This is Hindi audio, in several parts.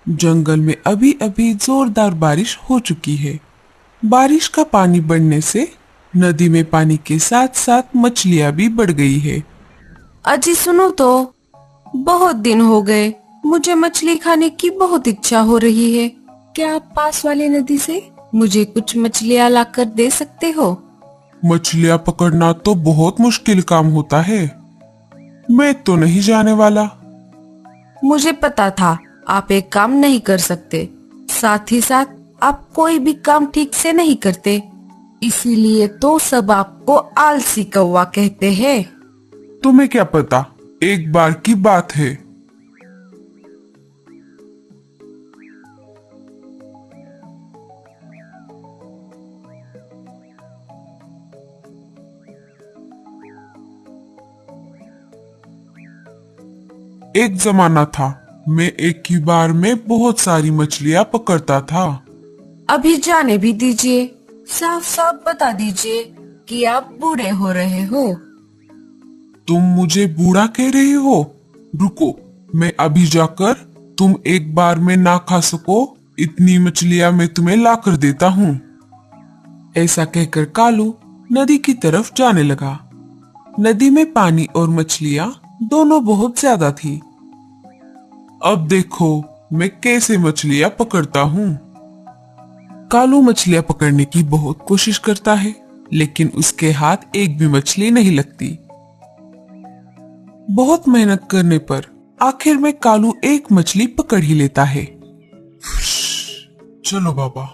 जंगल में अभी अभी जोरदार बारिश हो चुकी है। बारिश का पानी बढ़ने से नदी में पानी के साथ साथ मछलियां भी बढ़ गई है। अजी सुनो तो, बहुत दिन हो गए, मुझे मछली खाने की बहुत इच्छा हो रही है। क्या आप पास वाली नदी से मुझे कुछ मछलियाँ लाकर दे सकते हो? मछलियां पकड़ना तो बहुत मुश्किल काम होता है। मैं तो नहीं जाने वाला। मुझे पता था आप एक काम नहीं कर सकते, साथ ही साथ आप कोई भी काम ठीक से नहीं करते, इसीलिए तो सब आपको आलसी कौवा कहते हैं। तुम्हें क्या पता, एक बार की बात है। एक जमाना था, मैं एक ही बार में बहुत सारी मछलियां पकड़ता था। अभी जाने भी दीजिए, साफ साफ बता दीजिए कि आप बूढ़े हो रहे हो। तुम मुझे बूढ़ा कह रहे हो? रुको, मैं अभी जाकर तुम एक बार में ना खा सको इतनी मछलियां मैं तुम्हें ला कर देता हूँ। ऐसा कहकर कालू नदी की तरफ जाने लगा। नदी में पानी और मछलियां दोनों बहुत ज्यादा थी। अब देखो मैं कैसे मछलियां पकड़ता हूँ। कालू मछलियां पकड़ने की बहुत कोशिश करता है, लेकिन उसके हाथ एक भी मछली नहीं लगती। बहुत मेहनत करने पर आखिर में कालू एक मछली पकड़ ही लेता है। चलो बाबा,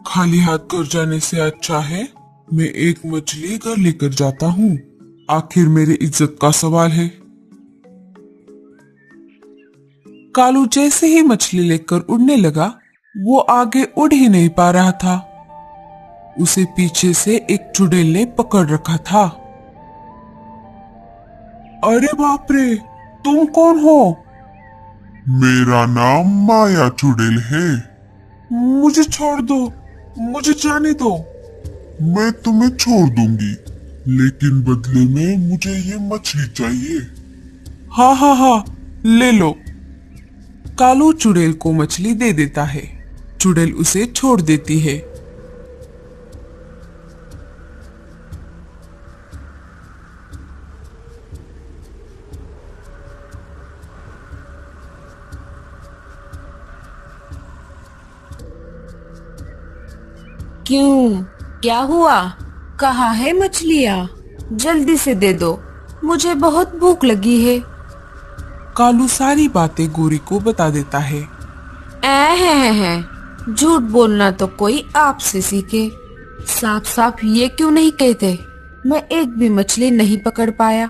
खाली हाथ घर जाने से अच्छा है मैं एक मछली घर लेकर जाता हूँ। आखिर मेरी इज्जत का सवाल है। कालू जैसे ही मछली लेकर उड़ने लगा, वो आगे उड़ ही नहीं पा रहा था। उसे पीछे से एक चुड़ैल ने पकड़ रखा था। अरे बाप रे, तुम कौन हो? मेरा नाम माया चुड़ैल है। मुझे छोड़ दो, मुझे जाने दो। मैं तुम्हें छोड़ दूंगी, लेकिन बदले में मुझे ये मछली चाहिए। हाँ हाँ हाँ, ले लो। कालू चुड़ैल को मछली दे देता है। चुड़ैल उसे छोड़ देती है। क्यों, क्या हुआ? कहाँ है मछलियाँ? जल्दी से दे दो, मुझे बहुत भूख लगी है। कालू सारी बातें गोरी को बता देता है। झूठ बोलना तो कोई आपसे सीखे। साफ साफ ये क्यों नहीं कहते मैं एक भी मछली नहीं पकड़ पाया?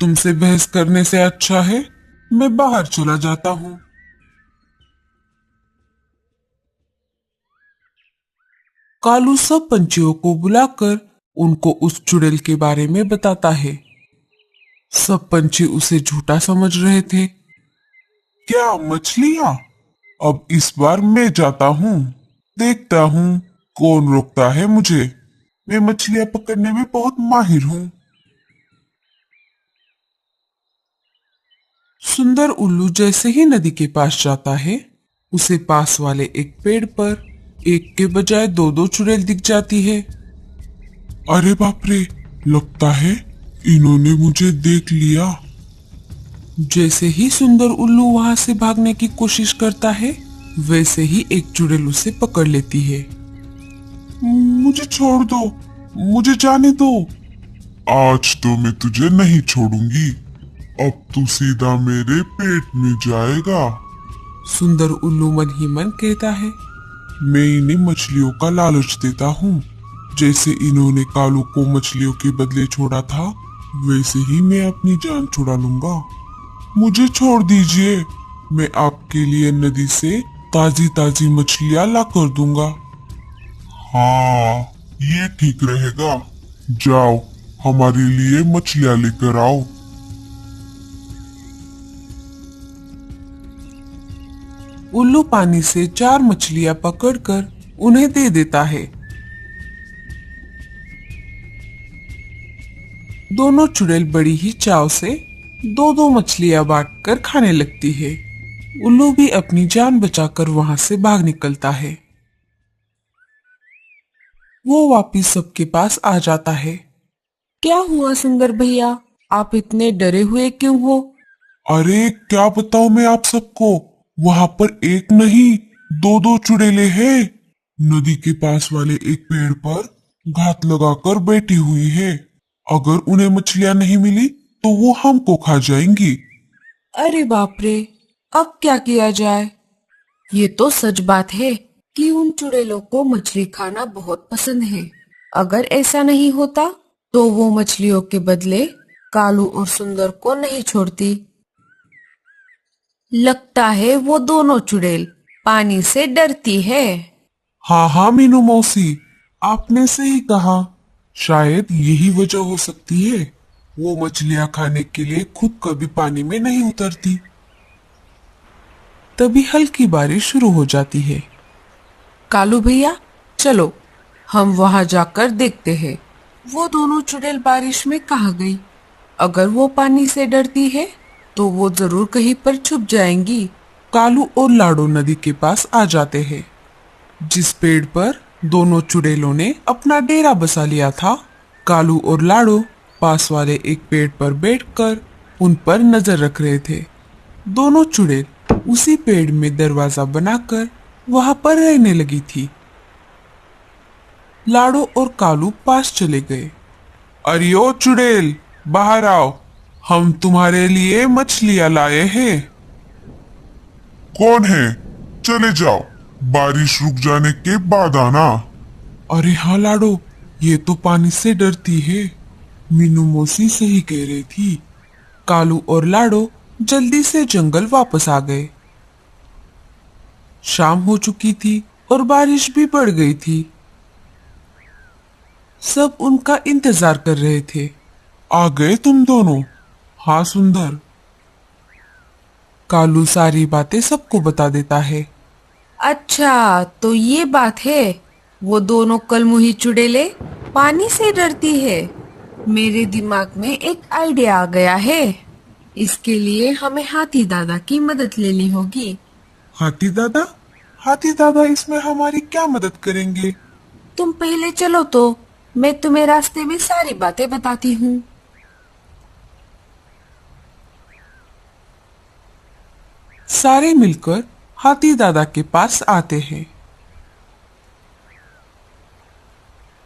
तुमसे बहस करने से अच्छा है मैं बाहर चला जाता हूँ। कालू सब पंछियों को बुलाकर उनको उस चुड़ैल के बारे में बताता है। सब पंछी उसे झूठा समझ रहे थे। क्या मछलियाँ? अब इस बार मैं जाता हूँ, देखता हूँ कौन रोकता है मुझे। मैं मछलियाँ पकड़ने में बहुत माहिर हूँ। सुंदर उल्लू जैसे ही नदी के पास जाता है, उसे पास वाले एक पेड़ पर एक के बजाय दो दो चुड़ैल दिख जाती है। अरे बाप रे, लगता है इन्होंने मुझे देख लिया। जैसे ही सुंदर उल्लू वहां से भागने की कोशिश करता है, वैसे ही एक चुड़ैल उसे पकड़ लेती है। मुझे छोड़ दो, मुझे जाने दो। आज तो मैं तुझे नहीं छोड़ूंगी, अब तू सीधा मेरे पेट में जाएगा। सुंदर उल्लू मन ही मन कहता है। मैं इन्हें मछलियों का लालच देता हूँ। जैसे इन्होंने कालू को मछलियों के बदले छोड़ा था, वैसे ही मैं अपनी जान छुड़ा लूंगा। मुझे छोड़ दीजिए, मैं आपके लिए नदी से ताजी ताजी मछलियाँ ला कर दूंगा। हाँ, ये ठीक रहेगा। जाओ, हमारे लिए मछलियाँ लेकर आओ। उल्लू पानी से 4 मछलियां पकड़कर उन्हें दे देता है। दोनों चुड़ैल बड़ी ही चाव से दो दो मछलियां बांटकर खाने लगती है। उल्लू भी अपनी जान बचाकर वहां से भाग निकलता है। वो वापिस सबके पास आ जाता है। क्या हुआ सुंदर भैया, आप इतने डरे हुए क्यों हो? अरे क्या बताऊं मैं आप सबको, वहां पर एक नहीं दो दो चुड़ैले हैं। नदी के पास वाले एक पेड़ पर घात लगाकर बैठी हुई है। अगर उन्हें मछलियां नहीं मिली तो वो हमको खा जाएंगी। अरे बाप रे, अब क्या किया जाए? ये तो सच बात है कि उन चुड़ैलों को मछली खाना बहुत पसंद है। अगर ऐसा नहीं होता तो वो मछलियों के बदले कालू और सुंदर को नहीं छोड़ती। लगता है वो दोनों चुड़ैल पानी से डरती है। हाँ हाँ मीनू मौसी, आपने सही कहा। शायद यही वजह हो सकती है, वो मछलियां खाने के लिए खुद कभी पानी में नहीं उतरती। तभी हल्की बारिश शुरू हो जाती है। कालू भैया, चलो हम वहां जाकर देखते हैं वो दोनों चुड़ैल बारिश में कहाँ गई। अगर वो पानी से डरती है तो वो जरूर कहीं पर छुप जाएंगी। कालू और लाडो नदी के पास आ जाते हैं, जिस पेड़ पर दोनों चुड़ैलों ने अपना डेरा बसा लिया था। कालू और लाडो पास वाले एक पेड़ पर बैठकर उन पर नजर रख रहे थे। दोनों चुड़ैल उसी पेड़ में दरवाजा बनाकर वहां पर रहने लगी थी। लाडो और कालू पास चले गए। अरे ओ चुड़ैल, बाहर आओ, हम तुम्हारे लिए मछलियां लाए हैं। कौन है? चले जाओ, बारिश रुक जाने के बाद आना। अरे हाँ लाडो, ये तो पानी से डरती है। मीनू मौसी सही कह रही थी। कालू और लाडो जल्दी से जंगल वापस आ गए। शाम हो चुकी थी और बारिश भी बढ़ गई थी। सब उनका इंतजार कर रहे थे। आ गए तुम दोनों? हाँ सुंदर। कालू सारी बातें सबको बता देता है। अच्छा, तो ये बात है, वो दोनों कलमुही चुड़ैलें पानी से डरती है। मेरे दिमाग में एक आइडिया आ गया है। इसके लिए हमें हाथी दादा की मदद लेनी होगी। हाथी दादा? हाथी दादा इसमें हमारी क्या मदद करेंगे? तुम पहले चलो तो मैं तुम्हें रास्ते में सारी बातें बताती हूँ। सारे मिलकर हाथी दादा के पास आते हैं।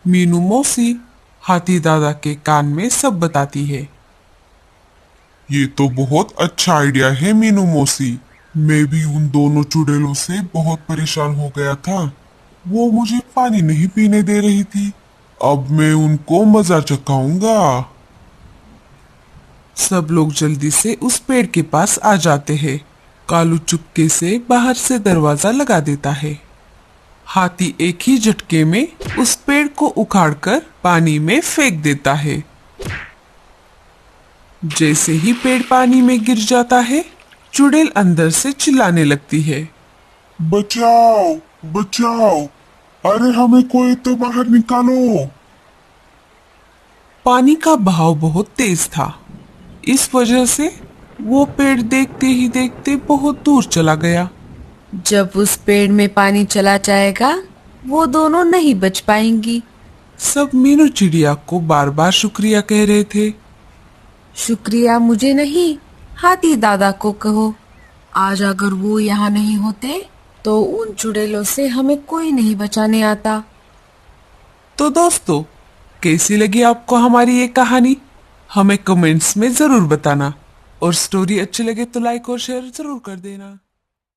मीनू मौसी हाथी दादा के कान में सब बताती है। ये तो बहुत अच्छा आइडिया है मीनू मौसी। मैं भी उन दोनों चुड़ैलों से बहुत परेशान हो गया था। वो मुझे पानी नहीं पीने दे रही थी। अब मैं उनको मजा चखाऊंगा। सब लोग जल्दी से उस पेड़ के पास आ जाते हैं। कालू चुपके से बाहर से दरवाजा लगा देता है। हाथी एक ही झटके में उस पेड़ को उखाड़कर पानी में फेंक देता है। जैसे ही पेड़ पानी में गिर जाता है, चुड़ैल अंदर से चिल्लाने लगती है। बचाओ बचाओ, अरे हमें कोई तो बाहर निकालो। पानी का बहाव बहुत तेज था, इस वजह से वो पेड़ देखते ही देखते बहुत दूर चला गया। जब उस पेड़ में पानी चला जाएगा वो दोनों नहीं बच पाएंगी। सब मीनू चिड़िया को बार बार शुक्रिया कह रहे थे। शुक्रिया मुझे नहीं, हाथी दादा को कहो। आज अगर वो यहाँ नहीं होते तो उन चुड़ैलों से हमें कोई नहीं बचाने आता। तो दोस्तों, कैसी लगी आपको हमारी ये कहानी? हमें कमेंट्स में जरूर बताना, और स्टोरी अच्छी लगे तो लाइक और शेयर जरूर कर देना।